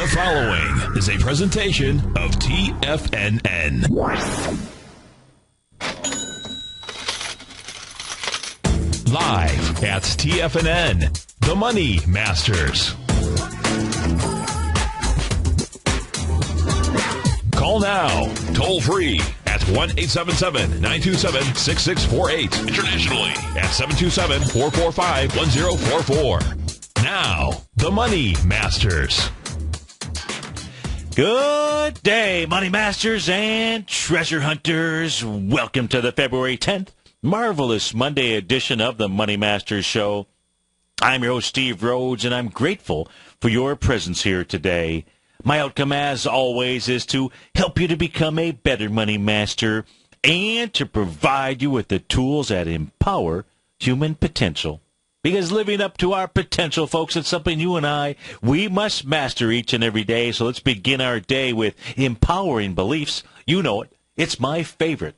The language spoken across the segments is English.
The following is a presentation of TFNN. Live at TFNN, The Money Masters. Call now, toll free at 1-877-927-6648. Internationally at 727-445-1044. Now, The Money Masters. Good day, Money Masters and Treasure Hunters. Welcome to the February 10th, marvelous Monday edition of the Money Masters Show. I'm your host, Steve Rhodes, and I'm grateful for your presence here today. My outcome, as always, is to help you to become a better money master and to provide you with the tools that empower human potential. Because living up to our potential, folks, it's something you and we must master each and every day. So let's begin our day with empowering beliefs. You know it. It's my favorite.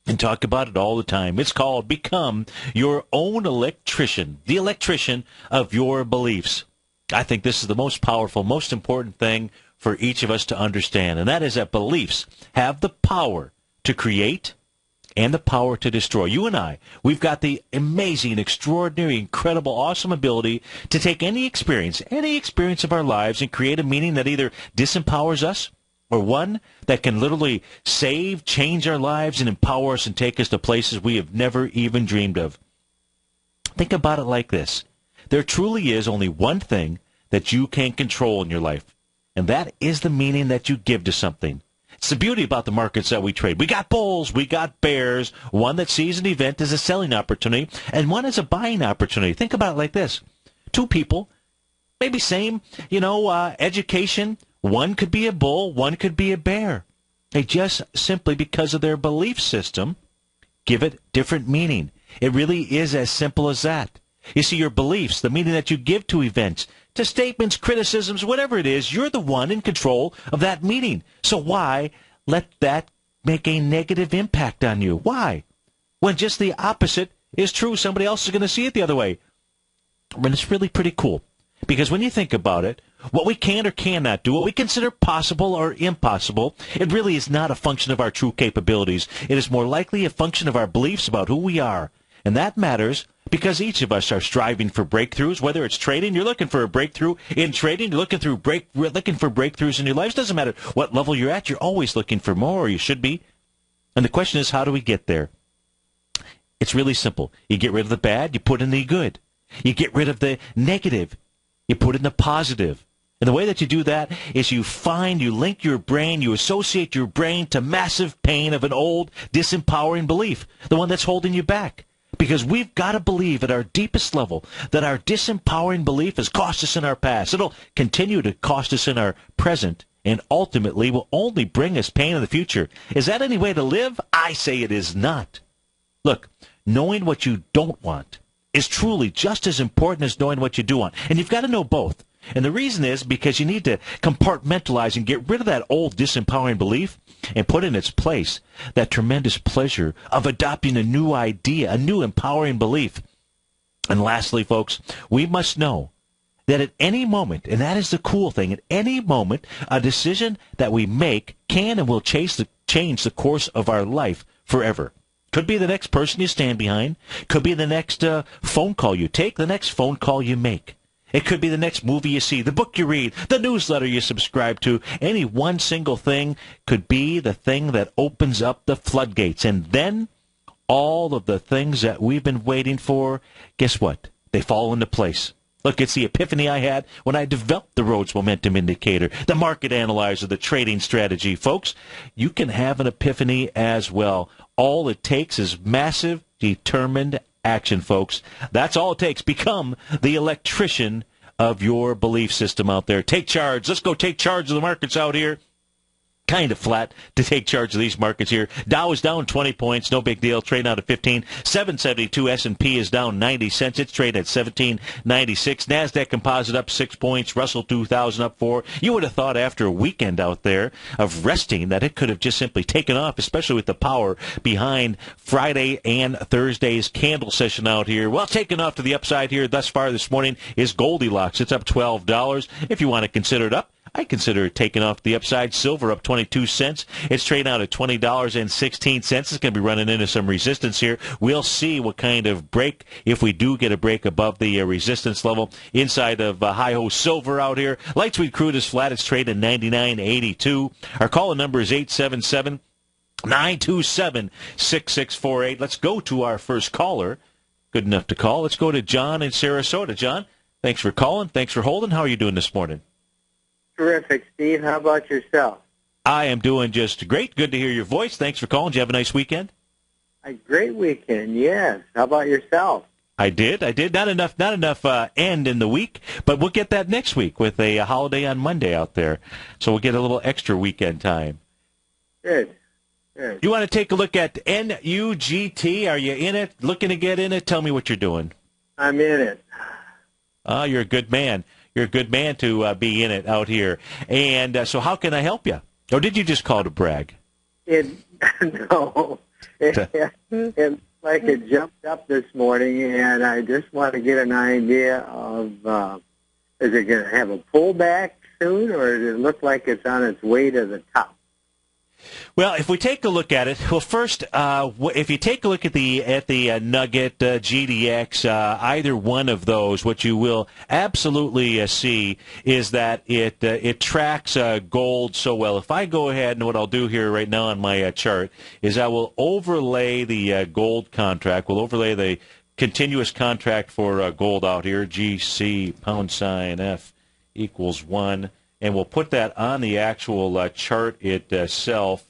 And talk about it all the time. It's called Become Your Own Electrician, the electrician of your beliefs. I think this is the most powerful, most important thing for each of us to understand, and that is that beliefs have the power to create and the power to destroy. You and we've got the amazing, extraordinary, incredible, awesome ability to take any experience of our lives and create a meaning that either disempowers us or one that can literally save, change our lives, and empower us and take us to places we have never even dreamed of. Think about it like this. There truly is only one thing that you can control in your life, and that is the meaning that you give to something. It's the beauty about the markets that we trade. We got bulls, we got bears, one that sees an event as a selling opportunity, and one as a buying opportunity. Think about it like this. Two people, maybe same, education. One could be a bull, one could be a bear. They just simply, because of their belief system, give it different meaning. It really is as simple as that. You see, your beliefs, the meaning that you give to events, to statements, criticisms, whatever it is, you're the one in control of that meaning. So why let that make a negative impact on you? Why? When just the opposite is true, somebody else is going to see it the other way. And it's really pretty cool. Because when you think about it, what we can or cannot do, what we consider possible or impossible, it really is not a function of our true capabilities. It is more likely a function of our beliefs about who we are. And that matters because each of us are striving for breakthroughs. Whether it's trading, you're looking for a breakthrough in trading, you're looking for breakthroughs in your lives. Doesn't matter what level you're at, you're always looking for more, or you should be. And the question is, how do we get there? It's really simple. You get rid of the bad, you put in the good. You get rid of the negative, you put in the positive. And the way that you do that is you link your brain, you associate your brain to massive pain of an old, disempowering belief, the one that's holding you back. Because we've got to believe at our deepest level that our disempowering belief has cost us in our past. It'll continue to cost us in our present and ultimately will only bring us pain in the future. Is that any way to live? I say it is not. Look, knowing what you don't want is truly just as important as knowing what you do want. And you've got to know both. And the reason is because you need to compartmentalize and get rid of that old disempowering belief and put in its place that tremendous pleasure of adopting a new idea, a new empowering belief. And lastly, folks, we must know that at any moment, and that is the cool thing, at any moment, a decision that we make can and will change the course of our life forever. Could be the next person you stand behind. Could be the next phone call you take, the next phone call you make. It could be the next movie you see, the book you read, the newsletter you subscribe to. Any one single thing could be the thing that opens up the floodgates. And then all of the things that we've been waiting for, guess what? They fall into place. Look, it's the epiphany I had when I developed the Rhodes Momentum Indicator, the market analyzer, the trading strategy. Folks, you can have an epiphany as well. All it takes is massive, determined action, folks. That's all it takes. Become the electrician of your belief system out there. Take charge. Let's go take charge of the markets out here. Kind of flat to take charge of these markets here. Dow is down 20 points. No big deal. Trading out at 15. 772. S&P is down 90 cents. It's trading at 1796. NASDAQ Composite up 6 points. Russell 2000 up 4. You would have thought after a weekend out there of resting that it could have just simply taken off, especially with the power behind Friday and Thursday's candle session out here. Well, taking off to the upside here thus far this morning is Goldilocks. It's up $12. If you want to consider it up, I consider it taking off the upside. Silver up 22 cents. It's trading out at $20.16. It's going to be running into some resistance here. We'll see what kind of break, if we do get a break above the resistance level inside of hi-ho silver out here. Light sweet crude is flat. It's trading 99.82. Our call-in number is 877-927-6648. Let's go to our first caller. Good enough to call. Let's go to John in Sarasota. John, thanks for calling. Thanks for holding. How are you doing this morning? Terrific, Steve. How about yourself? I am doing just great. Good to hear your voice. Thanks for calling. Did you have a nice weekend? A great weekend, yes. How about yourself? I did. Not enough end in the week, but we'll get that next week with a holiday on Monday out there. So we'll get a little extra weekend time. Good. Good. You want to take a look at NUGT? Are you in it? Looking to get in it? Tell me what you're doing. I'm in it. You're a good man. You're a good man to be in it out here. And so how can I help you? Or did you just call to brag? No. It like it jumped up this morning, and I just want to get an idea of, is it going to have a pullback soon, or does it look like it's on its way to the top? Well, if we take a look at it, well, first, if you take a look at the Nugget, GDX, either one of those, what you will absolutely see is that it tracks gold so well. If I go ahead, and what I'll do here right now on my chart is I will overlay the gold contract. We'll overlay the continuous contract for gold out here, GC #F equals 1. And we'll put that on the actual chart itself.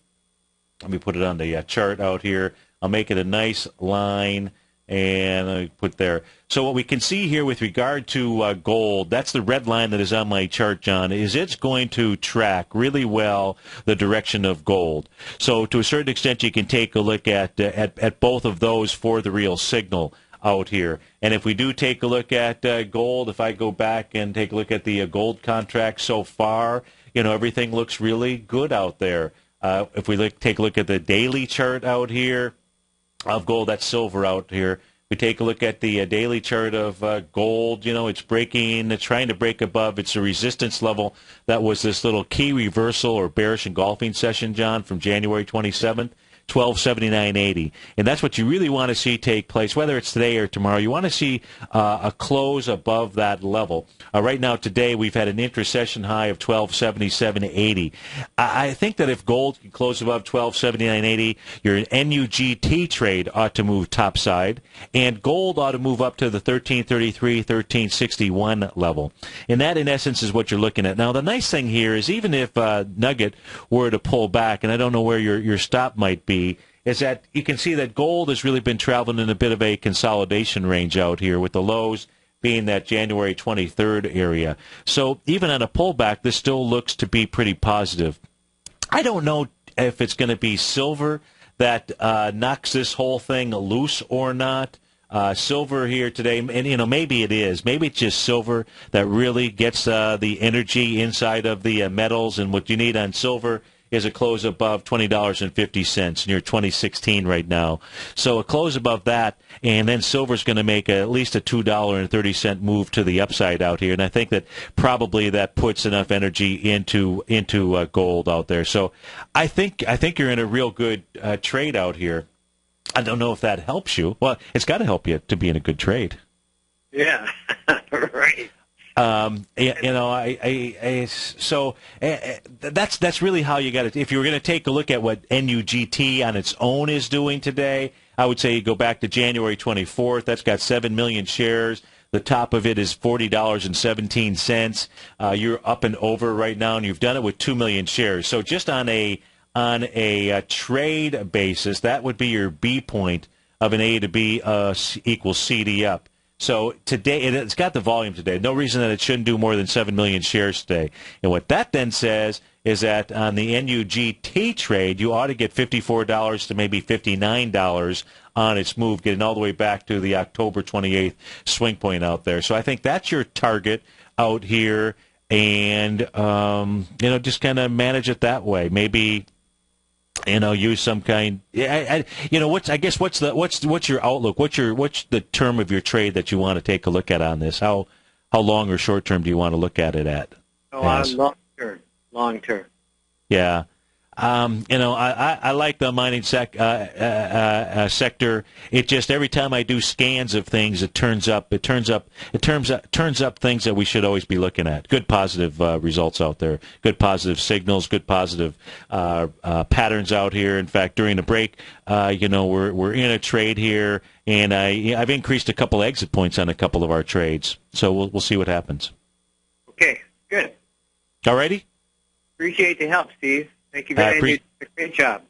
Let me put it on the chart out here. I'll make it a nice line, and I put there. So what we can see here with regard to gold, that's the red line that is on my chart, John, is it's going to track really well the direction of gold. So to a certain extent, you can take a look at both of those for the real signal out here. And if we do take a look at gold, if I go back and take a look at the gold contract so far, everything looks really good out there. If we take a look at the daily chart out here of gold, that's silver out here. We take a look at the daily chart of gold. It's trying to break above its resistance level. That was this little key reversal or bearish engulfing session, John, from January 27th. 1279.80, and that's what you really want to see take place, whether it's today or tomorrow. You want to see a close above that level. Right now, today, we've had an inter-session high of 1277.80. I think that if gold can close above 1279.80, your NUGT trade ought to move topside, and gold ought to move up to the 1333, 1361 level. And that, in essence, is what you're looking at. Now, the nice thing here is even if Nugget were to pull back, and I don't know where your stop might be, is that you can see that gold has really been traveling in a bit of a consolidation range out here, with the lows being that January 23rd area. So even on a pullback, this still looks to be pretty positive. I don't know if it's going to be silver that knocks this whole thing loose or not. Silver here today, and maybe it is. Maybe it's just silver that really gets the energy inside of the metals, and what you need on silver is a close above $20.50, near 2016 right now. So a close above that, and then silver's going to make at least a $2.30 move to the upside out here. And I think that probably that puts enough energy into gold out there. So I think you're in a real good trade out here. I don't know if that helps you. Well, it's got to help you to be in a good trade. Yeah, right. So that's really how you got it. If you were going to take a look at what NUGT on its own is doing today, I would say you go back to January 24th. That's got 7 million shares. The top of it is $40.17. You're up and over right now, and you've done it with 2 million shares. So just on a trade basis, that would be your B point of an A to B equals CD up. So today, it's got the volume today. No reason that it shouldn't do more than 7 million shares today. And what that then says is that on the NUGT trade, you ought to get $54 to maybe $59 on its move, getting all the way back to the October 28th swing point out there. So I think that's your target out here, and just kind of manage it that way. Maybe use some kind. What's your outlook? What's the term of your trade that you want to take a look at on this? How long or short term do you want to look at it at? I'm long term. long term. Yeah. I like the mining sector. It just every time I do scans of things, it turns up things that we should always be looking at. Good positive results out there. Good positive signals. Good positive patterns out here. In fact, during the break, we're in a trade here, and I've increased a couple exit points on a couple of our trades. So we'll see what happens. Okay, good. All righty. Appreciate the help, Steve. Thank you very much. Great job.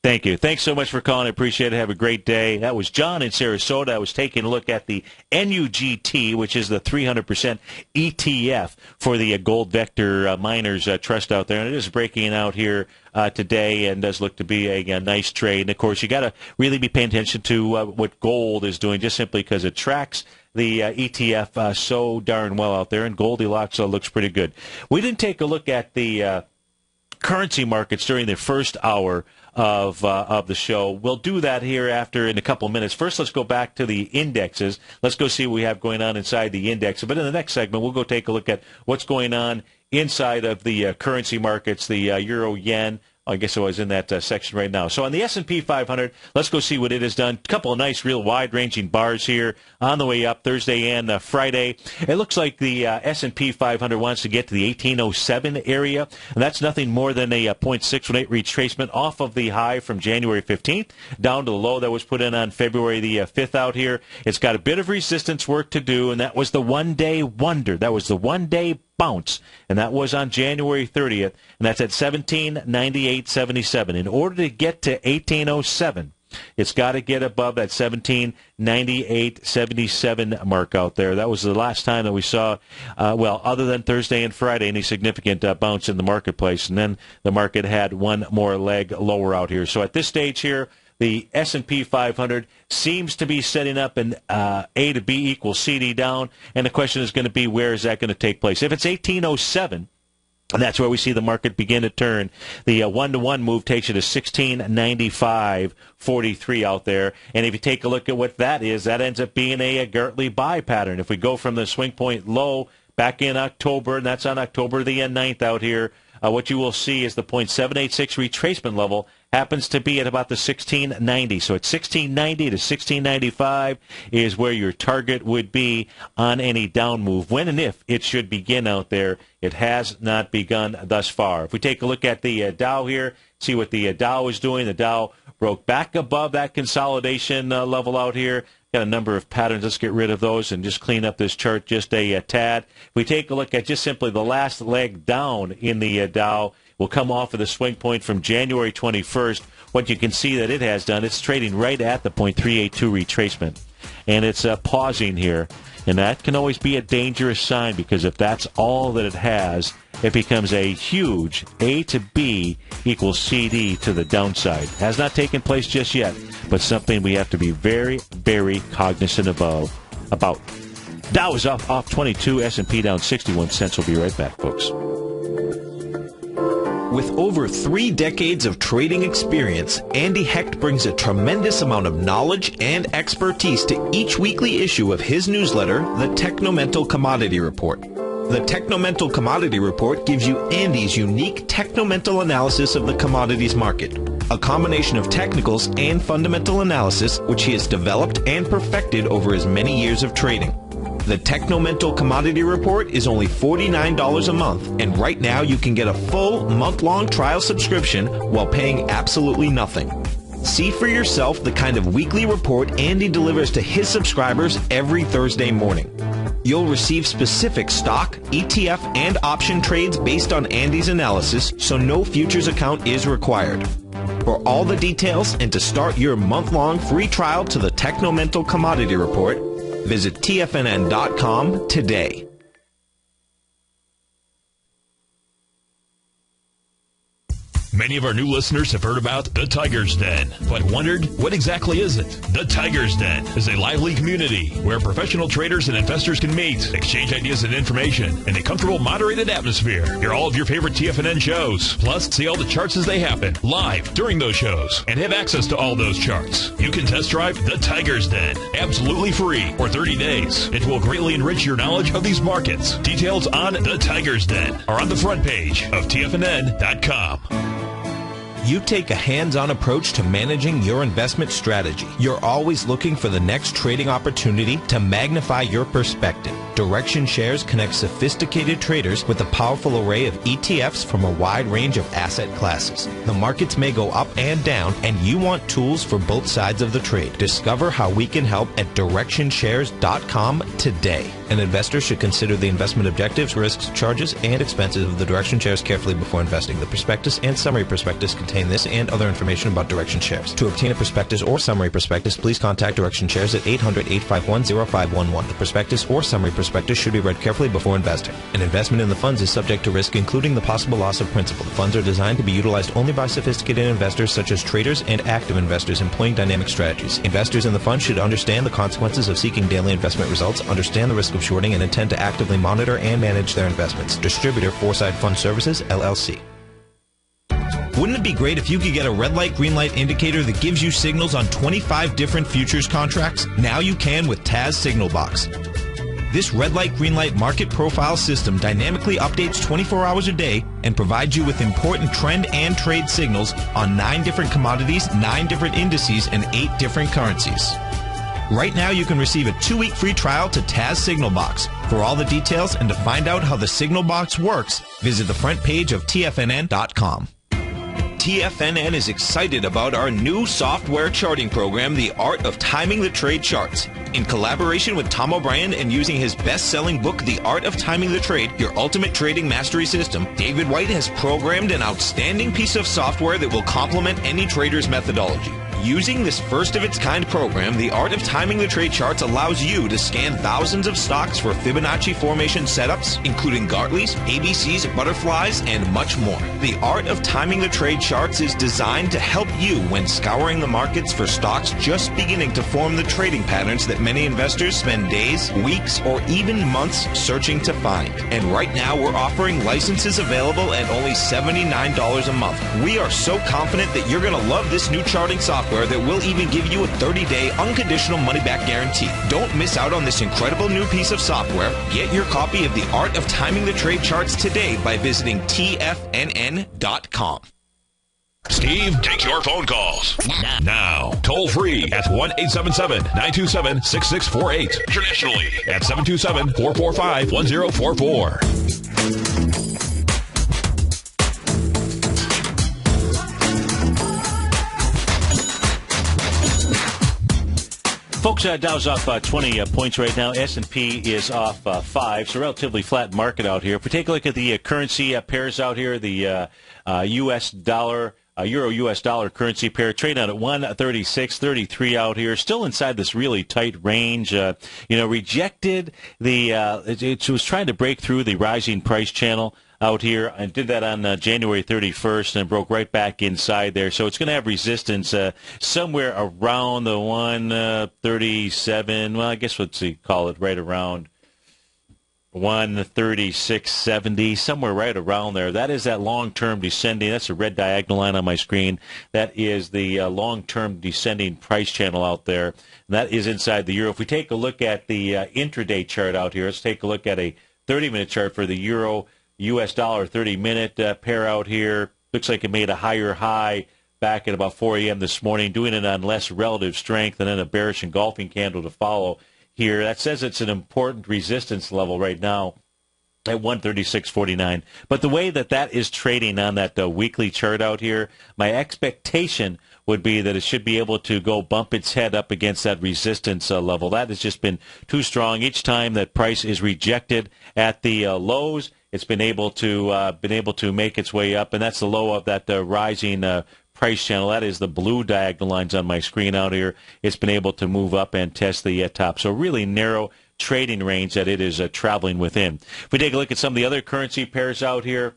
Thank you. Thanks so much for calling. I appreciate it. Have a great day. That was John in Sarasota. I was taking a look at the NUGT, which is the 300% ETF for the Gold Vector Miners Trust out there. And it is breaking out here today and does look to be a nice trade. And, of course, you got to really be paying attention to what gold is doing just simply because it tracks the ETF so darn well out there. And Goldilocks looks pretty good. We didn't take a look at the currency markets during the first hour of the show. We'll do that here after in a couple minutes. First, let's go back to the indexes. Let's go see what we have going on inside the index. But in the next segment, we'll go take a look at what's going on inside of the currency markets, the euro, yen. I guess I was in that section right now. So on the S&P 500, let's go see what it has done. A couple of nice, real wide-ranging bars here on the way up Thursday and Friday. It looks like the S&P 500 wants to get to the 1807 area, and that's nothing more than a 0.618 retracement off of the high from January 15th down to the low that was put in on February the 5th out here. It's got a bit of resistance work to do, and that was the one-day wonder. That was the one-day bounce, and that was on January 30th, and that's at 1798.77. In order to get to 1807, it's got to get above that 1798.77 mark out there. That was the last time that we saw, other than Thursday and Friday, any significant bounce in the marketplace, and then the market had one more leg lower out here. So at this stage here, the S&P 500 seems to be setting up an A to B equals CD down, and the question is going to be where is that going to take place? If it's 1807, and that's where we see the market begin to turn. The one-to-one move takes you to 1695.43 out there. And if you take a look at what that is, that ends up being a Gartley buy pattern. If we go from the swing point low back in October, and that's on October the 9th out here, what you will see is the 0.786 retracement level happens to be at about the 1690. So at 1690 to 1695 is where your target would be on any down move. When and if it should begin out there, it has not begun thus far. If we take a look at the Dow here, see what the Dow is doing. The Dow broke back above that consolidation level out here. Got a number of patterns. Let's get rid of those and just clean up this chart just a tad. If we take a look at just simply the last leg down in the Dow, we'll come off of the swing point from January 21st. What you can see that it has done, it's trading right at the 0.382 retracement. And it's pausing here. And that can always be a dangerous sign because if that's all that it has, it becomes a huge A to B equals CD to the downside. Has not taken place just yet, but something we have to be very, very cognizant about. Dow is off 22, S&P down 61 cents. We'll be right back, folks. With over 3 decades of trading experience, Andy Hecht brings a tremendous amount of knowledge and expertise to each weekly issue of his newsletter, the Technomental Commodity Report. The Technomental Commodity Report gives you Andy's unique technomental analysis of the commodities market, a combination of technicals and fundamental analysis which he has developed and perfected over his many years of trading. The Technomental Commodity Report is only $49 a month, and right now you can get a full month-long trial subscription while paying absolutely nothing. See for yourself the kind of weekly report Andy delivers to his subscribers every Thursday morning. You'll receive specific stock, ETF, and option trades based on Andy's analysis, so no futures account is required. For all the details and to start your month-long free trial to the Technomental Commodity Report, visit TFNN.com today. Many of our new listeners have heard about the Tiger's Den, but wondered, what exactly is it? The Tiger's Den is a lively community where professional traders and investors can meet, exchange ideas and information in a comfortable, moderated atmosphere. Hear all of your favorite TFNN shows, plus see all the charts as they happen live during those shows and have access to all those charts. You can test drive the Tiger's Den absolutely free for 30 days. It will greatly enrich your knowledge of these markets. Details on the Tiger's Den are on the front page of TFNN.com. You take a hands-on approach to managing your investment strategy. You're always looking for the next trading opportunity to magnify your perspective. Direction Shares connects sophisticated traders with a powerful array of ETFs from a wide range of asset classes. The markets may go up and down, and you want tools for both sides of the trade. Discover how we can help at DirectionShares.com today. An investor should consider the investment objectives, risks, charges, and expenses of the Direction Shares carefully before investing. The prospectus and summary prospectus contain this and other information about Direction Shares. To obtain a prospectus or summary prospectus, please contact Direction Shares at 800-851-0511. The prospectus or summary prospectus should be read carefully before investing. An investment in the funds is subject to risk, including the possible loss of principal. The funds are designed to be utilized only by sophisticated investors such as traders and active investors employing dynamic strategies. Investors in the fund should understand the consequences of seeking daily investment results, understand the risk of shorting, and intend to actively monitor and manage their investments. Distributor, Foresight Fund Services, LLC. Wouldn't it be great if you could get a red light, green light indicator that gives you signals on 25 different futures contracts? Now you can with TAS Signal Box. This red light, green light market profile system dynamically updates 24 hours a day and provides you with important trend and trade signals on 9 different commodities, 9 different indices, and 8 different currencies. Right now, you can receive a 2-week free trial to TAS Signal Box. For all the details and to find out how the Signal Box works, visit the front page of TFNN.com. TFNN is excited about our new software charting program, The Art of Timing the Trade Charts. In collaboration with Tom O'Brien and using his best-selling book, The Art of Timing the Trade, Your Ultimate Trading Mastery System, David White has programmed an outstanding piece of software that will complement any trader's methodology. Using this first-of-its-kind program, The Art of Timing the Trade Charts allows you to scan thousands of stocks for Fibonacci formation setups, including Gartley's, ABC's, butterflies, and much more. The Art of Timing the Trade Charts is designed to help you when scouring the markets for stocks just beginning to form the trading patterns that many investors spend days, weeks, or even months searching to find. And right now, we're offering licenses available at only $79 a month. We are so confident that you're going to love this new charting software that will even give you a 30-day unconditional money-back guarantee. Don't miss out on this incredible new piece of software. Get your copy of The Art of Timing the Trade Charts today by visiting TFNN.com. Steve takes your phone calls now. Toll free at 1-877-927-6648. Internationally at 727-445-1044. Folks, Dow's off 20 points right now. S&P is off 5, so relatively flat market out here. If we take a look at the currency pairs out here, the U.S. dollar, Euro-U.S. dollar currency pair trading out at 136.33 out here, still inside this really tight range. Rejected the it was trying to break through the rising price channel out here and did that on January 31st and broke right back inside there. So it's going to have resistance somewhere around the 137. Well, I guess let's call it right around 136.70, somewhere right around there. That is that long-term descending. That's a red diagonal line on my screen. That is the long-term descending price channel out there. And that is inside the euro. If we take a look at the intraday chart out here, let's take a look at a 30-minute chart for the euro U.S. dollar 30-minute pair out here. Looks like it made a higher high back at about 4 a.m. this morning, doing it on less relative strength, and then a bearish engulfing candle to follow here. That says it's an important resistance level right now at 136.49. But the way that is trading on that weekly chart out here, my expectation would be that it should be able to go bump its head up against that resistance level. That has just been too strong. Each time that price is rejected at the lows, it's been able to make its way up, and that's the low of that rising price channel. That is the blue diagonal lines on my screen out here. It's been able to move up and test the top. So really narrow trading range that it is traveling within. If we take a look at some of the other currency pairs out here,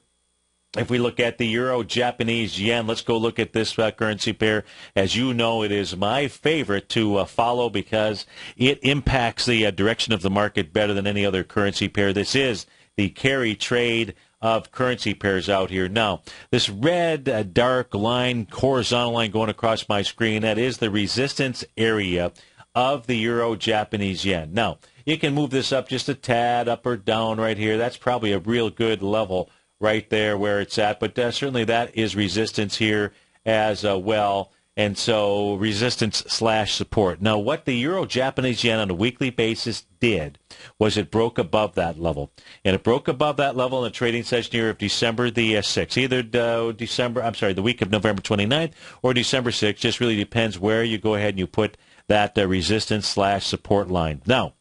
If we look at the euro, Japanese yen, let's go look at this currency pair. As you know, it is my favorite to follow because it impacts the direction of the market better than any other currency pair. This is the carry trade of currency pairs out here. Now, this red dark line, horizontal line going across my screen, that is the resistance area of the euro, Japanese yen. Now, you can move this up just a tad up or down right here. That's probably a real good level right there where it's at, but certainly that is resistance here as well, and so resistance/support. Now, what the euro Japanese yen on a weekly basis did was it broke above that level, and it broke above that level in the trading session here of December the 6th, either the week of November 29th or December 6th. Just really depends where you go ahead and you put that resistance/support line. Now,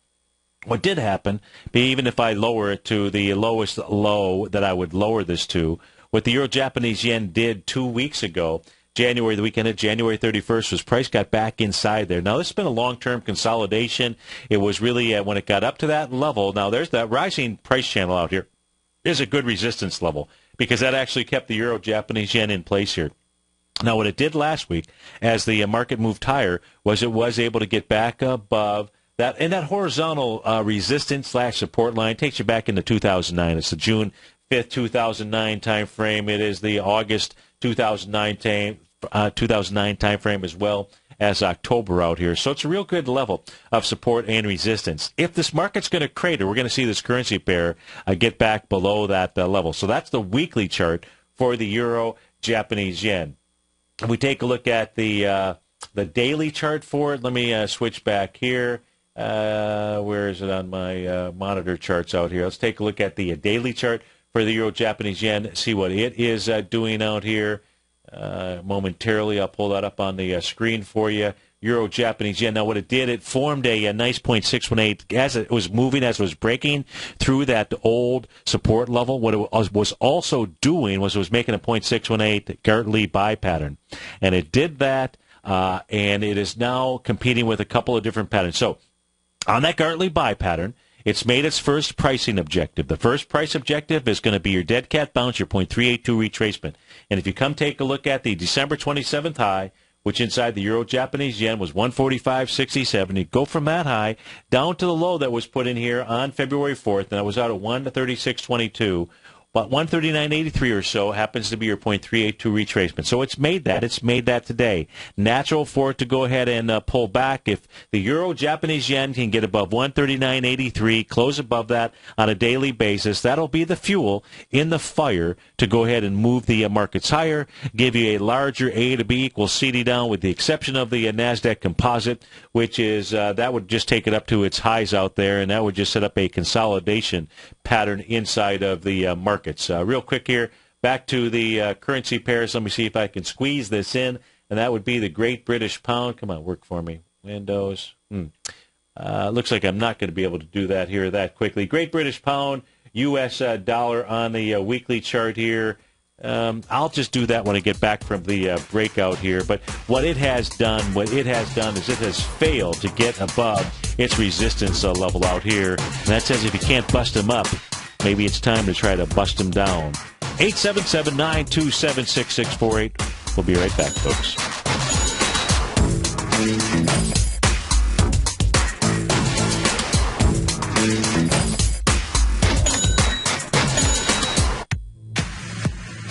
what did happen, even if I lower it to the lowest low that I would lower this to, what the euro-Japanese yen did 2 weekends ago, the weekend of January 31st, was price got back inside there. Now, this has been a long-term consolidation. It was really when it got up to that level. Now, there's that rising price channel out here. There's a good resistance level because that actually kept the euro-Japanese yen in place here. Now, what it did last week as the market moved higher was it was able to get back above that, and that horizontal resistance/support line takes you back into 2009. It's the June 5th, 2009 time frame. It is the August 2009 time frame as well as October out here. So it's a real good level of support and resistance. If this market's going to crater, we're going to see this currency pair get back below that level. So that's the weekly chart for the euro Japanese yen. If we take a look at the daily chart for it, let me switch back here. Where is it on my monitor charts out here? Let's take a look at the daily chart for the euro Japanese yen, see what it is doing out here. Momentarily, I'll pull that up on the screen for you. Euro Japanese yen. Now, what it did, it formed a nice 0.618 as it was moving, as it was breaking through that old support level. What it was also doing was it was making a 0.618 Gartley buy pattern, and it did that, and it is now competing with a couple of different patterns. So, on that Gartley buy pattern, it's made its first pricing objective. The first price objective is going to be your dead cat bounce, your 0.382 retracement. And if you come take a look at the December 27th high, which inside the euro Japanese yen was 145.67, you go from that high down to the low that was put in here on February 4th, and that was out at 136.22. But 139.83 or so happens to be your 0.382 retracement. So it's made that. It's made that today. Natural for it to go ahead and pull back. If the euro Japanese yen can get above 139.83, close above that on a daily basis, that'll be the fuel in the fire to go ahead and move the markets higher, give you a larger A to B equals CD down, with the exception of the NASDAQ composite, which is that would just take it up to its highs out there, and that would just set up a consolidation pattern inside of the markets. Real quick here, back to the currency pairs. Let me see if I can squeeze this in, and that would be the Great British Pound. Come on, work for me. Windows. Looks like I'm not going to be able to do that here that quickly. Great British Pound, U.S. dollar on the weekly chart here. I'll just do that when I get back from the breakout here. But what it has done is it has failed to get above its resistance level out here. And that says if you can't bust them up, maybe it's time to try to bust them down. 877-927-6648. We'll be right back, folks.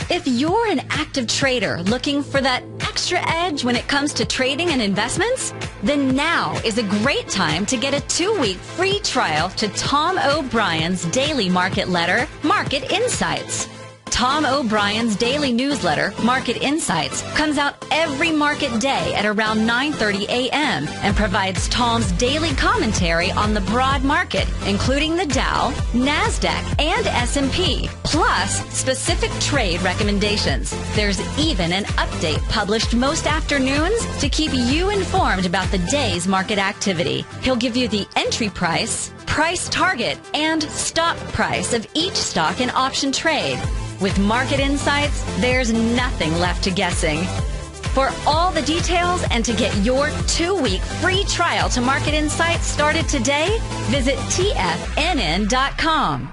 If you're an active trader looking for that extra edge when it comes to trading and investments, then now is a great time to get a 2-week free trial to Tom O'Brien's daily market letter, Market Insights. Tom O'Brien's daily newsletter, Market Insights, comes out every market day at around 9:30 a.m. and provides Tom's daily commentary on the broad market, including the Dow, NASDAQ, and S&P, plus specific trade recommendations. There's even an update published most afternoons to keep you informed about the day's market activity. He'll give you the entry price, price target, and stop price of each stock and option trade. With Market Insights, there's nothing left to guessing. For all the details and to get your 2-week free trial to Market Insights started today, visit TFNN.com.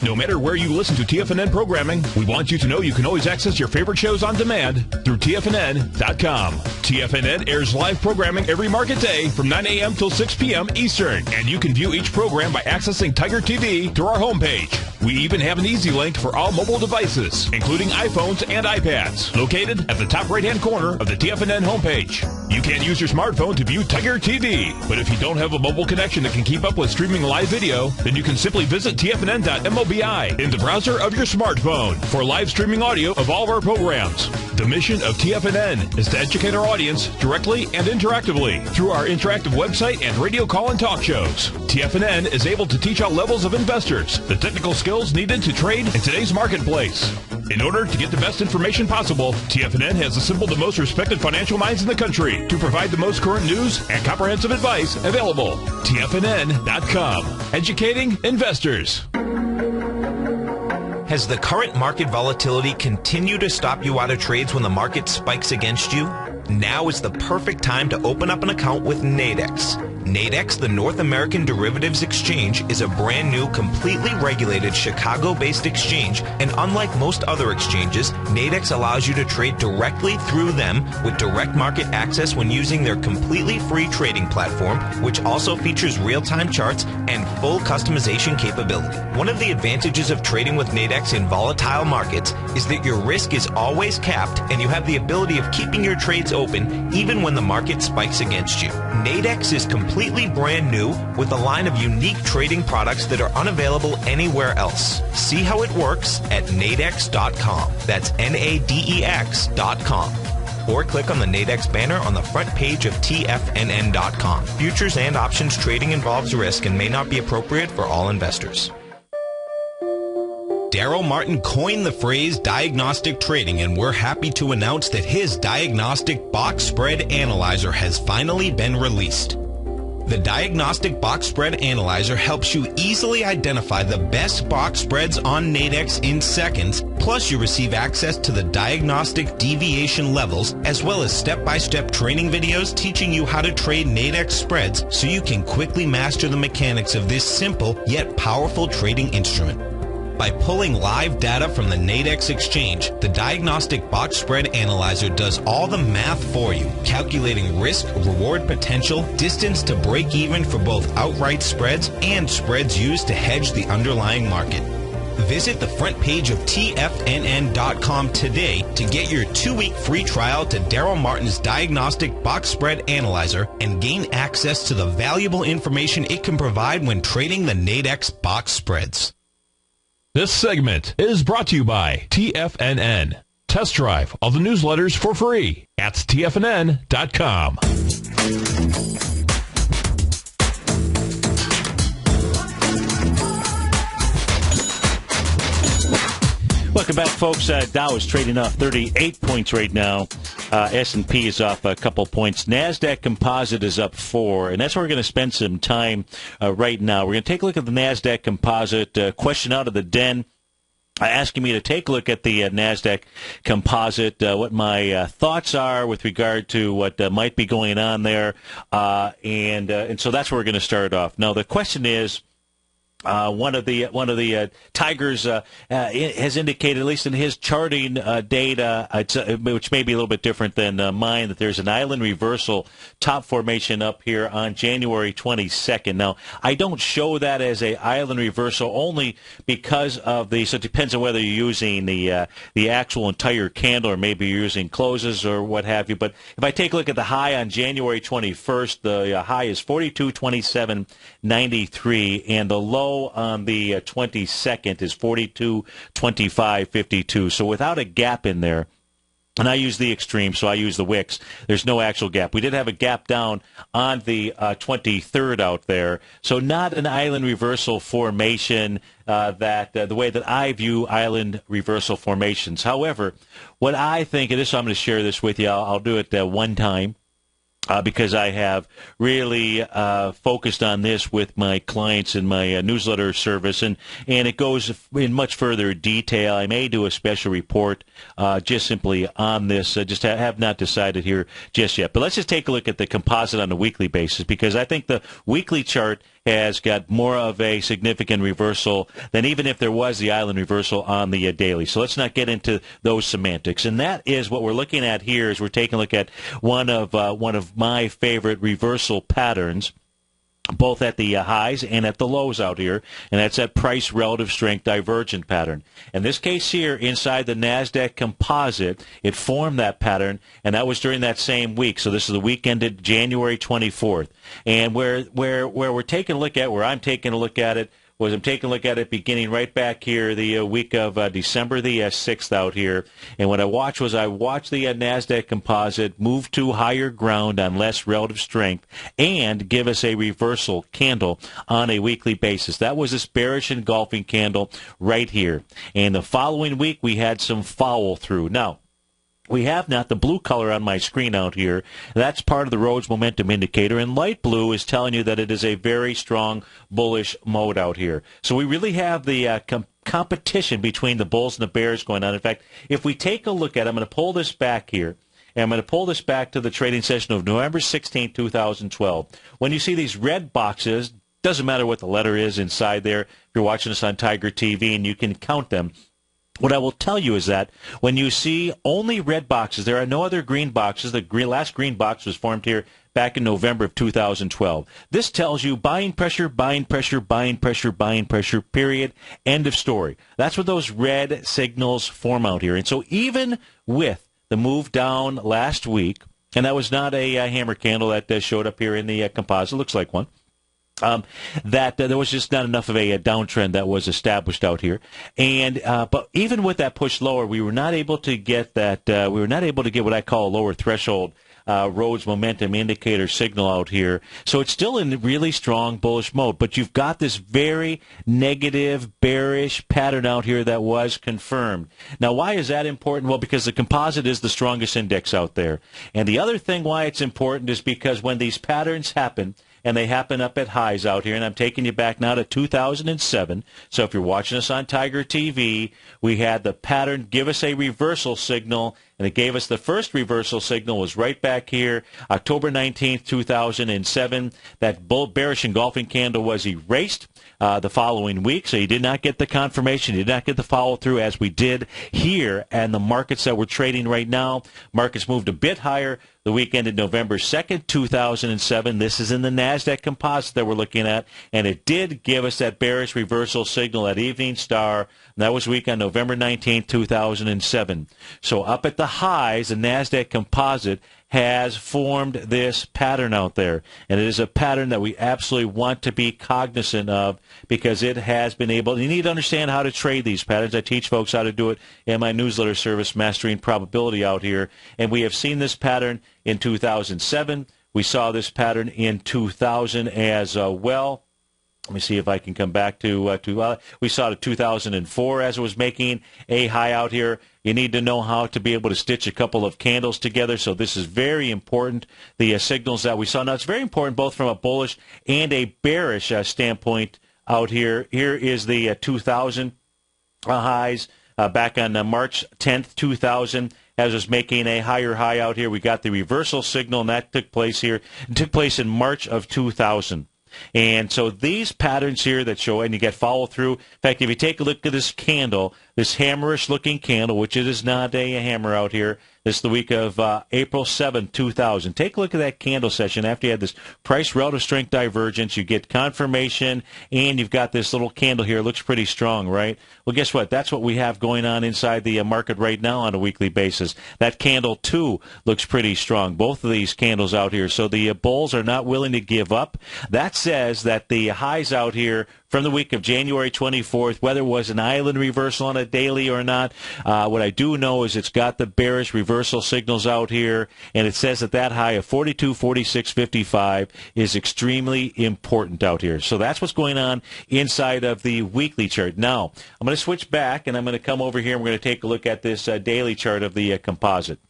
No matter where you listen to TFNN programming, we want you to know you can always access your favorite shows on demand through TFNN.com. TFNN airs live programming every market day from 9 a.m. till 6 p.m. Eastern, and you can view each program by accessing Tiger TV through our homepage. We even have an easy link for all mobile devices, including iPhones and iPads, located at the top right-hand corner of the TFNN homepage. You can use your smartphone to view Tiger TV, but if you don't have a mobile connection that can keep up with streaming live video, then you can simply visit TFNN.mobi in the browser of your smartphone for live streaming audio of all of our programs. The mission of TFNN is to educate our audience directly and interactively through our interactive website and radio call and talk shows. TFNN is able to teach all levels of investors the technical skills needed to trade in today's marketplace. In order to get the best information possible, TFNN has assembled the most respected financial minds in the country to provide the most current news and comprehensive advice available. TFNN.com. Educating investors. Has the current market volatility continued to stop you out of trades when the market spikes against you? Now is the perfect time to open up an account with Nadex. Nadex, the North American Derivatives Exchange, is a brand new, completely regulated Chicago-based exchange, and unlike most other exchanges, Nadex allows you to trade directly through them with direct market access when using their completely free trading platform, which also features real-time charts and full customization capability. One of the advantages of trading with Nadex in volatile markets is that your risk is always capped and you have the ability of keeping your trades open even when the market spikes against you. Nadex is completely brand new with a line of unique trading products that are unavailable anywhere else. See how it works at nadex.com. That's NADEX.com. Or click on the Nadex banner on the front page of TFNN.com. Futures and options trading involves risk and may not be appropriate for all investors. Daryl Martin coined the phrase diagnostic trading, and we're happy to announce that his diagnostic box spread analyzer has finally been released. The Diagnostic Box Spread Analyzer helps you easily identify the best box spreads on Nadex in seconds, plus you receive access to the diagnostic deviation levels, as well as step-by-step training videos teaching you how to trade Nadex spreads so you can quickly master the mechanics of this simple yet powerful trading instrument. By pulling live data from the Nadex exchange, the Diagnostic Box Spread Analyzer does all the math for you, calculating risk, reward potential, distance to break even for both outright spreads and spreads used to hedge the underlying market. Visit the front page of TFNN.com today to get your 2-week free trial to Daryl Martin's Diagnostic Box Spread Analyzer and gain access to the valuable information it can provide when trading the Nadex box spreads. This segment is brought to you by TFNN. Test drive all the newsletters for free at TFNN.com. Welcome back, folks. Dow is trading off 38 points right now. S&P is off a couple points. NASDAQ Composite is up 4, and that's where we're going to spend some time right now. We're going to take a look at the NASDAQ Composite. Question out of the den asking me to take a look at the NASDAQ Composite, what my thoughts are with regard to what might be going on there. And so that's where we're going to start off. Now, the question is, one of the Tigers has indicated, at least in his charting data, which may be a little bit different than mine, that there's an island reversal top formation up here on January 22nd. Now, I don't show that as a island reversal only because of so it depends on whether you're using the actual entire candle or maybe you're using closes or what have you. But if I take a look at the high on January 21st, the high is 42.2793, and the low on the 22nd is 42.2552. So without a gap in there, and I use the extreme, so I use the wicks. There's no actual gap. We did have a gap down on the 23rd out there, so not an island reversal formation that the way that I view island reversal formations. However, what I think, and this I'm going to share this with you, I'll do it one time. Because I have really focused on this with my clients in my newsletter service, and it goes in much further detail. I may do a special report just simply on this. I just have not decided here just yet. But let's just take a look at the composite on a weekly basis, because I think the weekly chart has got more of a significant reversal than even if there was the island reversal on the daily. So let's not get into those semantics. And that is what we're looking at here as we're taking a look at one of my favorite reversal patterns, both at the highs and at the lows out here, and that's that price relative strength divergent pattern. In this case here, inside the NASDAQ composite, it formed that pattern, and that was during that same week. So this is the week ended January 24th. And where we're taking a look at, where I'm taking a look at it, was I'm taking a look at it beginning right back here the week of December the 6th out here. And what I watched the NASDAQ composite move to higher ground on less relative strength and give us a reversal candle on a weekly basis. That was this bearish engulfing candle right here. And the following week, we had some follow through. Now, we have not the blue color on my screen out here. That's part of the Rhodes Momentum Indicator, and light blue is telling you that it is a very strong bullish mode out here. So we really have the competition between the bulls and the bears going on. In fact, if we take a look at it, I'm going to pull this back here, and I'm going to pull this back to the trading session of November 16, 2012. When you see these red boxes, doesn't matter what the letter is inside there, if you're watching us on Tiger TV, and you can count them. What I will tell you is that when you see only red boxes, there are no other green boxes. The last green box was formed here back in November of 2012. This tells you buying pressure, buying pressure, buying pressure, buying pressure, period, end of story. That's what those red signals form out here. And so even with the move down last week, and that was not a hammer candle that showed up here in the composite, looks like one. That there was just not enough of a downtrend that was established out here, and but even with that push lower, we were not able to get that. We were not able to get what I call a lower threshold Rhodes Momentum Indicator signal out here. So it's still in really strong bullish mode, but you've got this very negative, bearish pattern out here that was confirmed. Now, why is that important? Well, because the composite is the strongest index out there, and the other thing why it's important is because when these patterns happen, and they happen up at highs out here, and I'm taking you back now to 2007. So if you're watching us on Tiger TV, we had the pattern give us a reversal signal, and it gave us the first reversal signal was right back here, October 19th, 2007. That bearish engulfing candle was erased the following week, so you did not get the confirmation, you did not get the follow-through as we did here, and the markets that we're trading right now, markets moved a bit higher. The week ended November 2nd, 2007. This is in the NASDAQ composite that we're looking at, and it did give us that bearish reversal signal at evening star, and that was week on November 19th, 2007. So up at the highs, the NASDAQ composite has formed this pattern out there, and it is a pattern that we absolutely want to be cognizant of because it has been able. You need to understand how to trade these patterns. I teach folks how to do it in my newsletter service, Mastering Probability, out here, and we have seen this pattern in 2007. We saw this pattern in 2000 as well. Let me see if I can come back to we saw it in 2004 as it was making a high out here. You need to know how to be able to stitch a couple of candles together, so this is very important, the signals that we saw. Now, it's very important both from a bullish and a bearish standpoint out here. Here is the 2000 highs back on March 10th, 2000. As was making a higher high out here, we got the reversal signal, and that took place here. It took place in March of 2000. And so these patterns here that show, and you get follow through. In fact, if you take a look at this candle, this hammerish looking candle, which it is not a hammer out here, this is the week of April 7th, 2000. Take a look at that candle session. After you had this price relative strength divergence, you get confirmation, and you've got this little candle here. It looks pretty strong, right? Well, guess what? That's what we have going on inside the market right now on a weekly basis. That candle, too, looks pretty strong. Both of these candles out here. So the bulls are not willing to give up. That says that the highs out here from the week of January 24th, whether it was an island reversal on a daily or not, what I do know is it's got the bearish reversal signals out here, and it says that high of 42, 46, 55 is extremely important out here. So that's what's going on inside of the weekly chart. Now, I'm going to switch back, and I'm going to come over here, and we're going to take a look at this daily chart of the composite.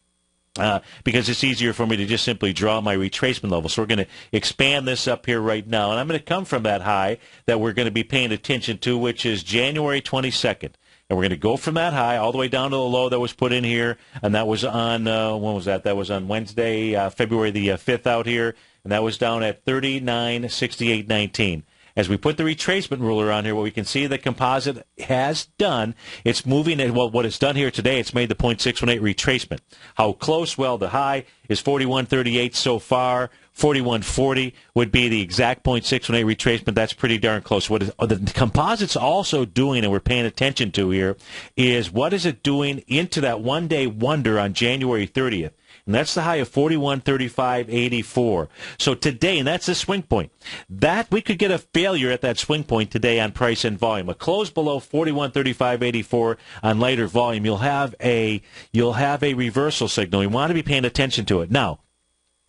Because it's easier for me to just simply draw my retracement level. So we're going to expand this up here right now. And I'm going to come from that high that we're going to be paying attention to, which is January 22nd. And we're going to go from that high all the way down to the low that was put in here. And that was on, when was that? That was on Wednesday, February the 5th out here. And that was down at 39.68.19. as we put the retracement ruler on here, what we can see the composite has done, it's moving, what it's done here today, it's made the 0.618 retracement. How close? Well, the high is 41.38 so far. 41.40 would be the exact 0.618 retracement. That's pretty darn close. What is the composite's also doing, and we're paying attention to here, is what is it doing into that one-day wonder on January 30th? And that's the high of 41.35.84. So today, and that's the swing point, that we could get a failure at that swing point today on price and volume. A close below 41.35.84 on lighter volume, you'll have a reversal signal. You want to be paying attention to it. Now,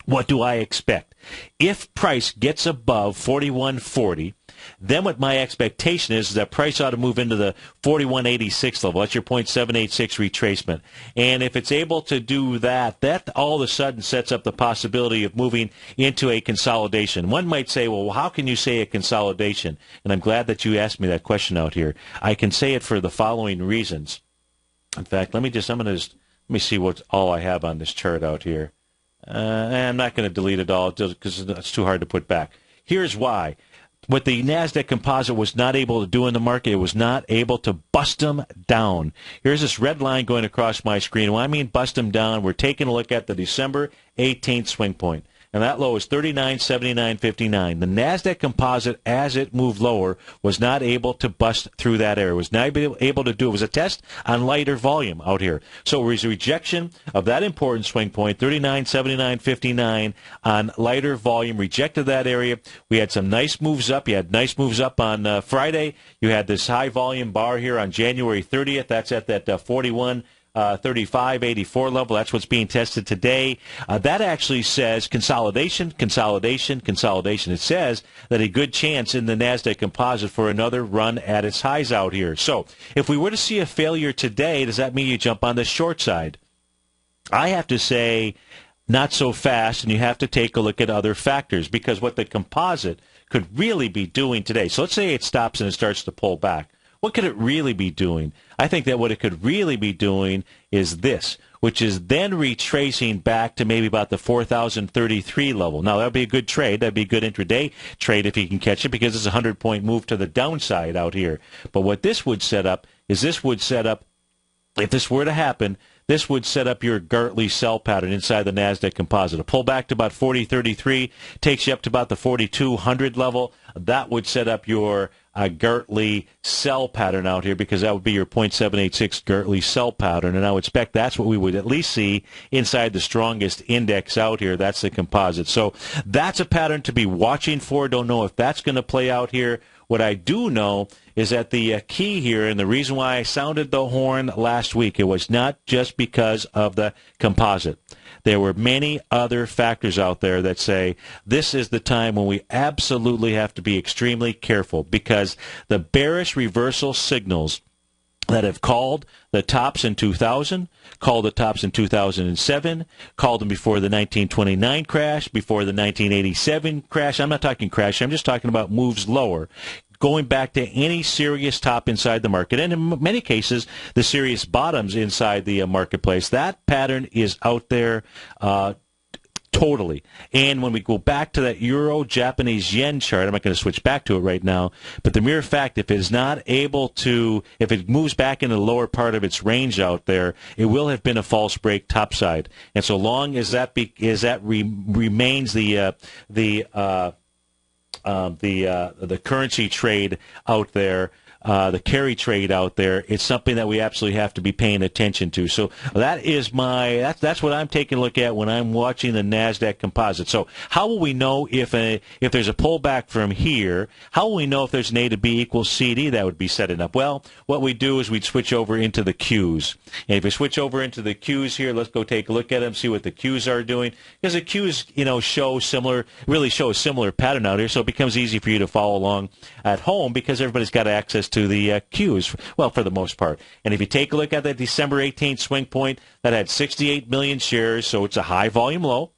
what do I expect? If price gets above 41.40, then what my expectation is that price ought to move into the 41.86 level. That's your 0.786 retracement. And if it's able to do that, that all of a sudden sets up the possibility of moving into a consolidation. One might say, well, how can you say a consolidation? And I'm glad that you asked me that question out here. I can say it for the following reasons. In fact, let me see what all I have on this chart out here. I'm not going to delete it all because it's too hard to put back. Here's why. What the NASDAQ composite was not able to do in the market, it was not able to bust them down. Here's this red line going across my screen. When I mean bust them down, we're taking a look at the December 18th swing point. And that low is 39.79.59. The NASDAQ composite, as it moved lower, was not able to bust through that area. It was not able to do it. It was a test on lighter volume out here. So it was a rejection of that important swing point, 39.79.59 on lighter volume, rejected that area. We had some nice moves up. You had nice moves up on Friday. You had this high volume bar here on January 30th. That's at that 35.84 level. That's what's being tested today. That actually says consolidation. It says that a good chance in the NASDAQ composite for another run at its highs out here. So if we were to see a failure today, does that mean you jump on the short side? I have to say not so fast, and you have to take a look at other factors, because what the composite could really be doing today. So let's say it stops and it starts to pull back. What could it really be doing? I think that what it could really be doing is this, which is then retracing back to maybe about the 4,033 level. Now, that would be a good trade. That would be a good intraday trade if you can catch it, because it's a 100-point move to the downside out here. But what this would set up is if this were to happen, this would set up your Gartley sell pattern inside the NASDAQ composite. A pullback to about 40.33 takes you up to about the 4,200 level. That would set up your Gartley sell pattern out here, because that would be your 0.786 Gartley sell pattern. And I would expect that's what we would at least see inside the strongest index out here. That's the composite. So that's a pattern to be watching for. Don't know if that's going to play out here. What I do know is that the key here, and the reason why I sounded the horn last week, it was not just because of the composite. There were many other factors out there that say this is the time when we absolutely have to be extremely careful, because the bearish reversal signals that have called the tops in 2000, called the tops in 2007, called them before the 1929 crash, before the 1987 crash. I'm not talking crash. I'm just talking about moves lower, going back to any serious top inside the market, and in many cases, the serious bottoms inside the marketplace. That pattern is out there totally. And when we go back to that Euro-Japanese yen chart, I'm not going to switch back to it right now, but the mere fact, if it moves back into the lower part of its range out there, it will have been a false break topside. And so long as that remains the currency trade out there, the carry trade out there, it's something that we absolutely have to be paying attention to. So that's what I'm taking a look at when I'm watching the NASDAQ composite. So how will we know if there's a pullback from here? How will we know if there's an A to B equals CD that would be setting up? Well, what we do is we'd switch over into the Qs. And if we switch over into the Qs here, let's go take a look at them, see what the Qs are doing. Because the Qs, show a similar pattern out here, so it becomes easy for you to follow along at home, because everybody's got access to the Qs, well, for the most part. And if you take a look at that December 18th swing point, that had 68 million shares, so it's a high volume low.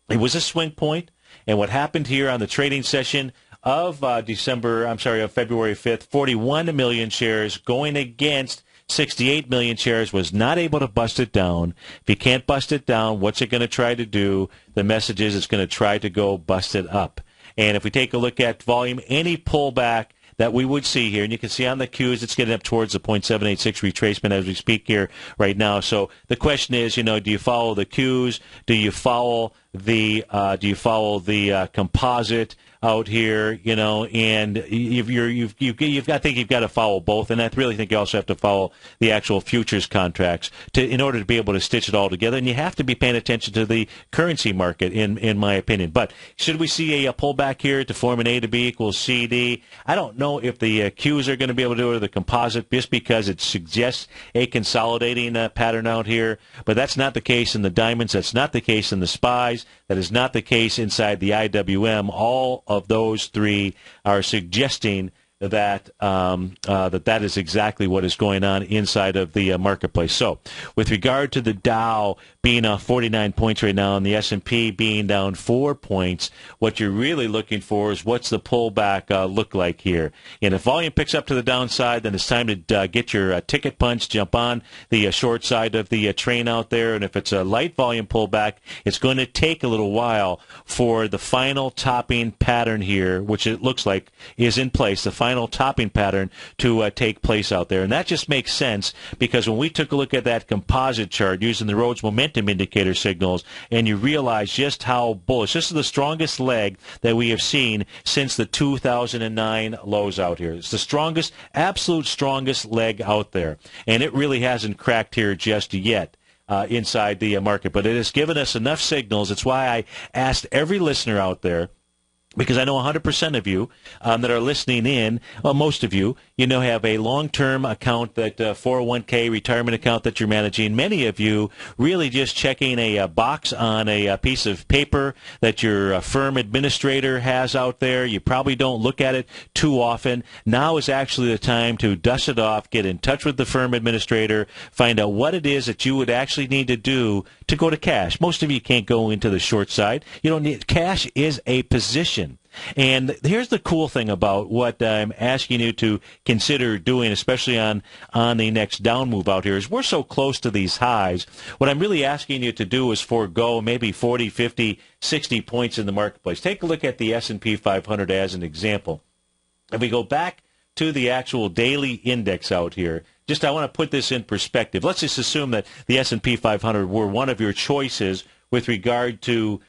It was a swing point, and what happened here on the trading session of February 5th, 41 million shares going against 68 million shares, was not able to bust it down. If you can't bust it down, what's it going to try to do? The message is it's going to try to go bust it up. And if we take a look at volume, any pullback that we would see here, and you can see on the Qs, it's getting up towards the 0.786 retracement as we speak here right now. So the question is, do you follow the Qs? Do you follow the composite out here? And I think you've got to follow both, and I really think you also have to follow the actual futures contracts in order to be able to stitch it all together. And you have to be paying attention to the currency market, in my opinion. But should we see a pullback here to form an A to B equals CD? I don't know if the Qs are going to be able to do it, or the composite, just because it suggests a consolidating pattern out here. But that's not the case in the diamonds. That's not the case in the SPYs. That is not the case inside the IWM. All of those three are suggesting that that is exactly what is going on inside of the marketplace. So with regard to the Dow being 49 points right now and the S&P being down 4 points, what you're really looking for is what's the pullback look like here. And if volume picks up to the downside, then it's time to get your ticket punch, jump on the short side of the train out there. And if it's a light volume pullback, it's going to take a little while for the final topping pattern here, which it looks like is in place, the final topping pattern to take place out there. And that just makes sense, because when we took a look at that composite chart using the Rhodes Momentum Indicator signals, and you realize just how bullish, this is the strongest leg that we have seen since the 2009 lows out here. It's the strongest, absolute strongest leg out there. And it really hasn't cracked here just yet. Inside the market. But it has given us enough signals. It's why I asked every listener out there, because I know 100% of you that are listening in, well, most of you, have a long-term account, that 401k retirement account that you're managing. Many of you really just checking a box on a piece of paper that your firm administrator has out there. You probably don't look at it too often. Now is actually the time to dust it off, get in touch with the firm administrator, find out what it is that you would actually need to do to go to cash. Most of you can't go into the short side. You don't need cash is a position. And here's the cool thing about what I'm asking you to consider doing, especially on the next down move out here, is we're so close to these highs. What I'm really asking you to do is forego maybe 40, 50, 60 points in the marketplace. Take a look at the S&P 500 as an example. If we go back to the actual daily index out here, I want to put this in perspective. Let's just assume that the S&P 500 were one of your choices with regard to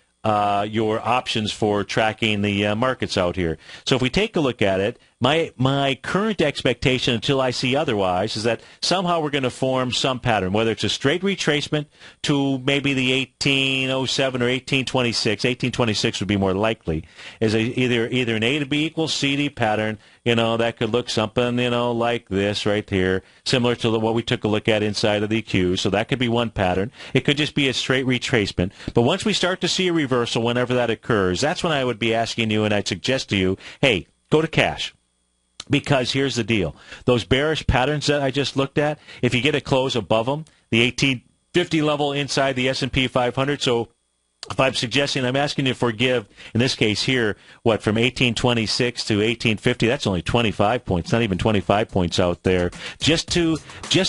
your options for tracking the markets out here. So if we take a look at it, my current expectation, until I see otherwise, is that somehow we're going to form some pattern, whether it's a straight retracement to maybe the 1807 or 1826. 1826 would be more likely, is either an A to B equals CD pattern, that could look something, like this right here, similar to what we took a look at inside of the Q. So that could be one pattern. It could just be a straight retracement. But once we start to see a reversal, whenever that occurs, that's when I would be asking you, and I'd suggest to you, hey, go to cash. Because here's the deal. Those bearish patterns that I just looked at, if you get a close above them, the 1850 level inside the S&P 500, so if I'm asking you to forgive, in this case here, from 1826 to 1850, that's only 25 points, not even 25 points out there, just to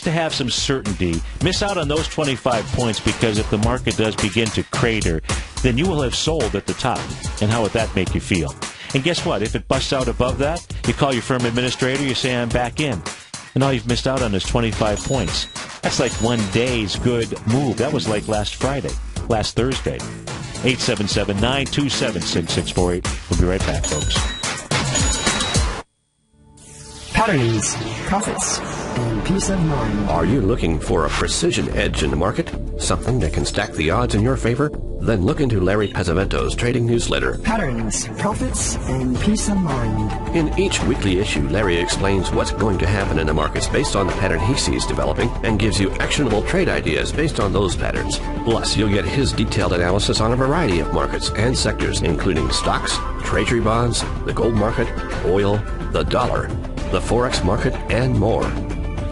have some certainty. Miss out on those 25 points, because if the market does begin to crater, then you will have sold at the top. And how would that make you feel? And guess what? If it busts out above that, you call your firm administrator, you say, I'm back in. And all you've missed out on is 25 points. That's like one day's good move. That was like last Thursday. 877-927-6648. We'll be right back, folks. Patterns, profits, and peace of mind. Are you looking for a precision edge in the market? Something that can stack the odds in your favor? Then look into Larry Pesavento's trading newsletter. Patterns, profits, and peace of mind. In each weekly issue, Larry explains what's going to happen in the markets based on the pattern he sees developing, and gives you actionable trade ideas based on those patterns. Plus, you'll get his detailed analysis on a variety of markets and sectors, including stocks, treasury bonds, the gold market, oil, the dollar, the Forex market, and more.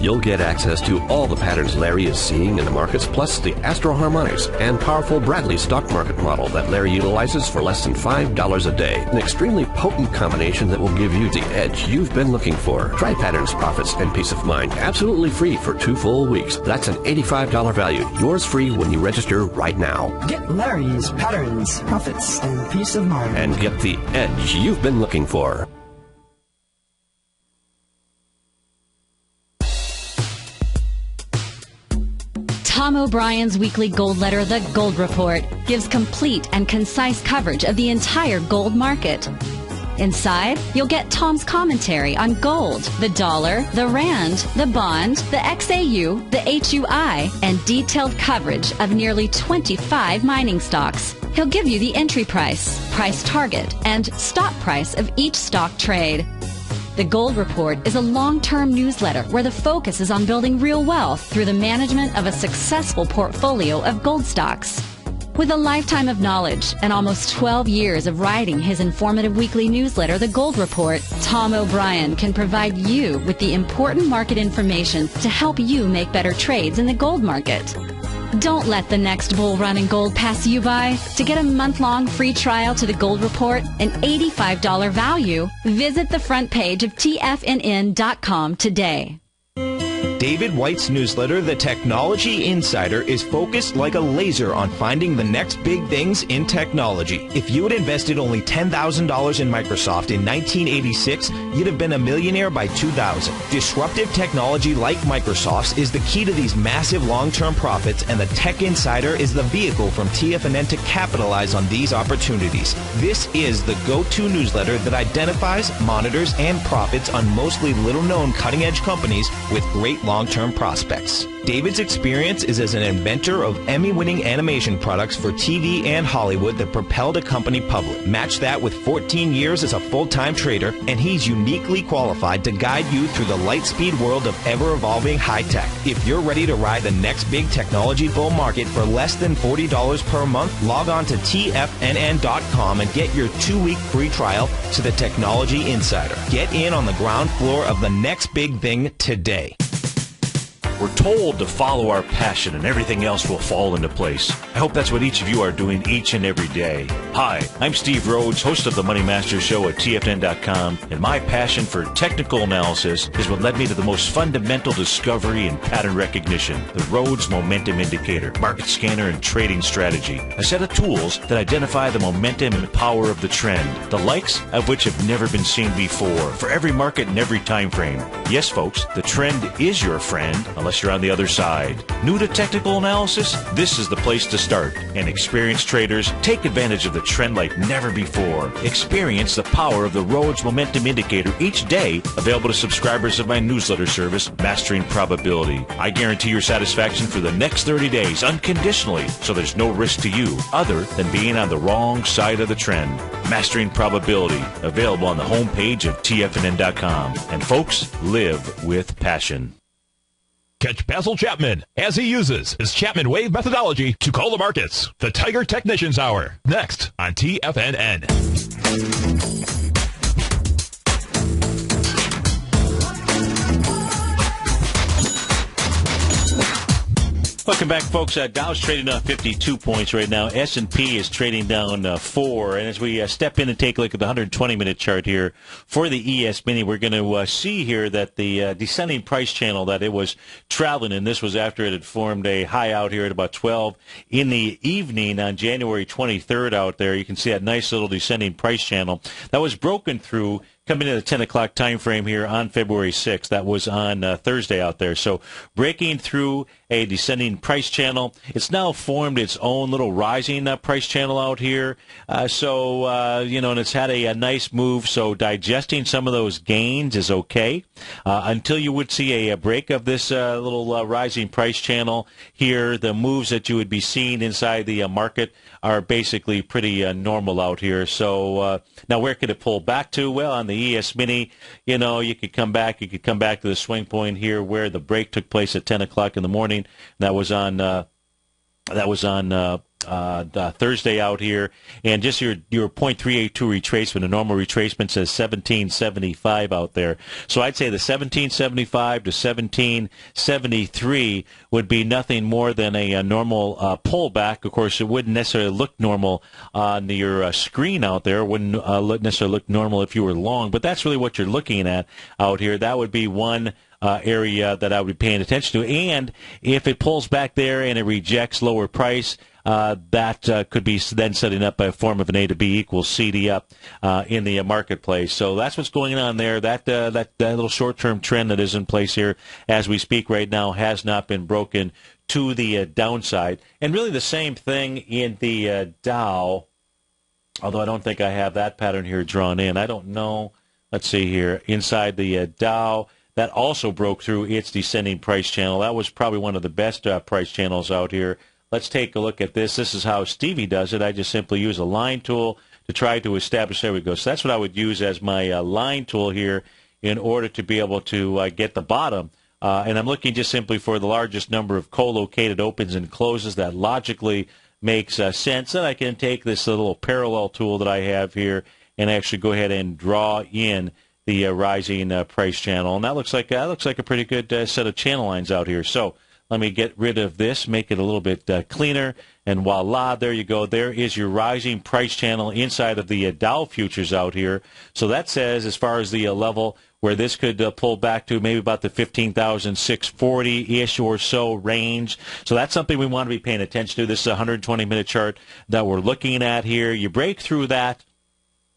You'll get access to all the patterns Larry is seeing in the markets, plus the Astro Harmonics and powerful Bradley stock market model that Larry utilizes for less than $5 a day. An extremely potent combination that will give you the edge you've been looking for. Try patterns, profits, and peace of mind absolutely free for 2 full weeks. That's an $85 value. Yours free when you register right now. Get Larry's patterns, profits, and peace of mind. And get the edge you've been looking for. Tom O'Brien's weekly gold letter, The Gold Report, gives complete and concise coverage of the entire gold market. Inside, you'll get Tom's commentary on gold, the dollar, the rand, the bond, the XAU, the HUI, and detailed coverage of nearly 25 mining stocks. He'll give you the entry price, price target, and stop price of each stock trade. The Gold Report is a long-term newsletter where the focus is on building real wealth through the management of a successful portfolio of gold stocks. With a lifetime of knowledge and almost 12 years of writing his informative weekly newsletter, The Gold Report, Tom O'Brien can provide you with the important market information to help you make better trades in the gold market. Don't let the next bull run in gold pass you by. To get a month-long free trial to The Gold Report, an $85 value, visit the front page of TFNN.com today. David White's newsletter, The Technology Insider, is focused like a laser on finding the next big things in technology. If you had invested only $10,000 in Microsoft in 1986, you'd have been a millionaire by 2000. Disruptive technology like Microsoft's is the key to these massive long-term profits, and the Tech Insider is the vehicle from TFNN to capitalize on these opportunities. This is the go-to newsletter that identifies, monitors, and profits on mostly little-known cutting-edge companies with great long-term prospects. David's experience is as an inventor of Emmy-winning animation products for TV and Hollywood that propelled a company public. Match that with 14 years as a full-time trader, and he's uniquely qualified to guide you through the light-speed world of ever-evolving high-tech. If you're ready to ride the next big technology bull market for less than $40 per month, log on to TFNN.com and get your 2-week free trial to the Technology Insider. Get in on the ground floor of the next big thing today. We're told to follow our passion and everything else will fall into place. I hope that's what each of you are doing each and every day. Hi, I'm Steve Rhodes, host of the Money Master Show at TFNN.com, and my passion for technical analysis is what led me to the most fundamental discovery in pattern recognition, the Rhodes Momentum Indicator, market scanner, and trading strategy, a set of tools that identify the momentum and power of the trend, the likes of which have never been seen before, for every market and every time frame. Yes, folks, the trend is your friend, unless you're on the other side. New to technical analysis? This is the place to start. And experienced traders take advantage of the trend like never before. Experience the power of the Rhodes Momentum Indicator each day, available to subscribers of my newsletter service, Mastering Probability. I guarantee your satisfaction for the next 30 days unconditionally, so there's no risk to you other than being on the wrong side of the trend. Mastering Probability, available on the homepage of TFNN.com. And folks, live with passion. Catch Basil Chapman as he uses his Chapman Wave methodology to call the markets. The Tiger Technicians Hour, next on TFNN. Welcome back, folks. Dow's trading down 52 points right now. S&P is trading down 4. And as we step in and take a look at the 120-minute chart here for the ES Mini, we're going to see here that the descending price channel that it was traveling in, this was after it had formed a high out here at about 12 in the evening on January 23rd out there. You can see that nice little descending price channel that was broken through coming in at the 10 o'clock time frame here on February 6th. That was on Thursday out there. So breaking through a descending price channel. It's now formed its own little rising price channel out here. And it's had a nice move. So digesting some of those gains is okay until you would see a break of this little rising price channel here. The moves that you would be seeing inside the market are basically pretty normal out here. So now where could it pull back to? Well, on the ES Mini, you could come back. You could come back to the swing point here where the break took place at 10 o'clock in the morning. That was on Thursday out here, and just your 0.382 retracement. A normal retracement says 1775 out there. So I'd say the 1775 to 1773 would be nothing more than a normal pullback. Of course, it wouldn't necessarily look normal on your screen out there. It wouldn't necessarily look normal if you were long, but that's really what you're looking at out here. That would be one area that I would be paying attention to. And if it pulls back there and it rejects lower price, that could be then setting up a form of an A to B equals CD up in the marketplace. So that's what's going on there. That little short-term trend that is in place here as we speak right now has not been broken to the downside. And really the same thing in the Dow, although I don't think I have that pattern here drawn in. I don't know. Let's see here. Inside the Dow, that also broke through its descending price channel. That was probably one of the best price channels out here. Let's take a look at this. This is how Stevie does it. I just simply use a line tool to try to establish. There we go. So that's what I would use as my line tool here in order to be able to get the bottom. And I'm looking just simply for the largest number of co-located opens and closes. That logically makes sense. And I can take this little parallel tool that I have here and actually go ahead and draw in the rising price channel. And that looks like a pretty good set of channel lines out here. So let me get rid of this, make it a little bit cleaner, and voila, there you go. There is your rising price channel inside of the Dow futures out here. So that says, as far as the level where this could pull back to maybe about the 15,640-ish or so range. So that's something we want to be paying attention to. This is a 120-minute chart that we're looking at here. You break through that,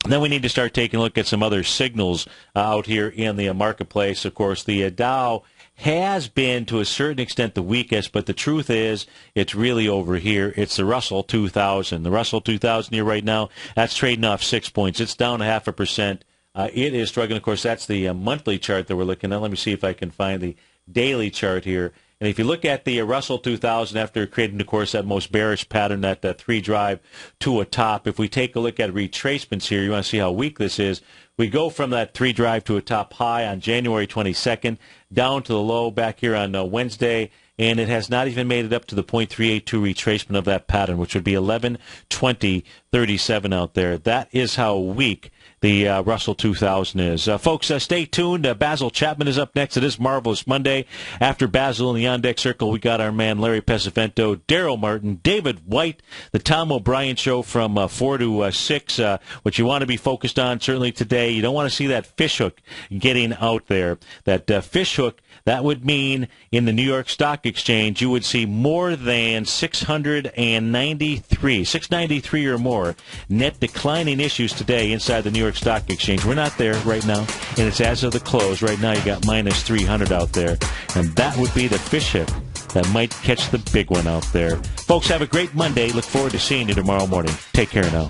then we need to start taking a look at some other signals out here in the marketplace. Of course, the Dow has been, to a certain extent, the weakest, but the truth is it's really over here. It's the Russell 2000. The Russell 2000 here right now, that's trading off 6 points. It's down 0.5%. It is struggling. Of course, that's the monthly chart that we're looking at. Let me see if I can find the daily chart here. And if you look at the Russell 2000 after creating, of course, that most bearish pattern, that 3-drive to a top, if we take a look at retracements here, you want to see how weak this is. We go from that 3-drive to a top high on January 22nd down to the low back here on Wednesday, and it has not even made it up to the 0.382 retracement of that pattern, which would be 11.2037 out there. That is how weak the Russell 2000 is. Folks, stay tuned. Basil Chapman is up next. It is Marvelous Monday. After Basil in the on-deck circle, we got our man Larry Pesavento, Daryl Martin, David White, the Tom O'Brien Show from 4 to 6. What you want to be focused on certainly today, you don't want to see that fishhook getting out there. That fishhook, that would mean in the New York Stock Exchange, you would see more than 693 or more net declining issues today inside the New York Stock Exchange. We're not there right now, and it's as of the close. Right now, you got minus 300 out there, and that would be the fish hook that might catch the big one out there. Folks, have a great Monday. Look forward to seeing you tomorrow morning. Take care now.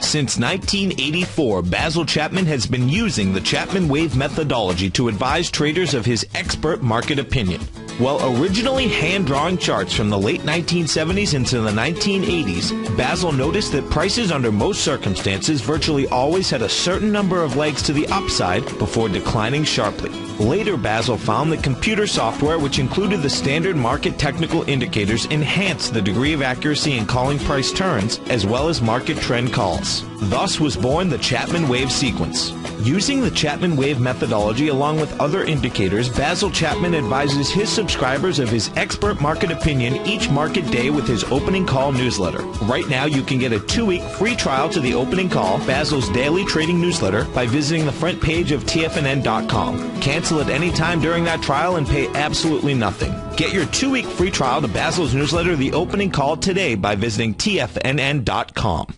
Since 1984, Basil Chapman has been using the Chapman Wave methodology to advise traders of his expert market opinion. While originally hand-drawing charts from the late 1970s into the 1980s, Basil noticed that prices under most circumstances virtually always had a certain number of legs to the upside before declining sharply. Later, Basil found that computer software, which included the standard market technical indicators, enhanced the degree of accuracy in calling price turns, as well as market trend calls. Thus was born the Chapman Wave sequence. Using the Chapman Wave methodology along with other indicators, Basil Chapman advises his subscribers of his expert market opinion each market day with his opening call newsletter. Right now, you can get a 2-week free trial to the opening call, Basil's daily trading newsletter, by visiting the front page of TFNN.com. Cancel at any time during that trial and pay absolutely nothing. Get your 2-week free trial to Basil's newsletter, The Opening Call, today by visiting TFNN.com.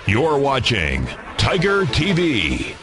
You're watching Tiger TV.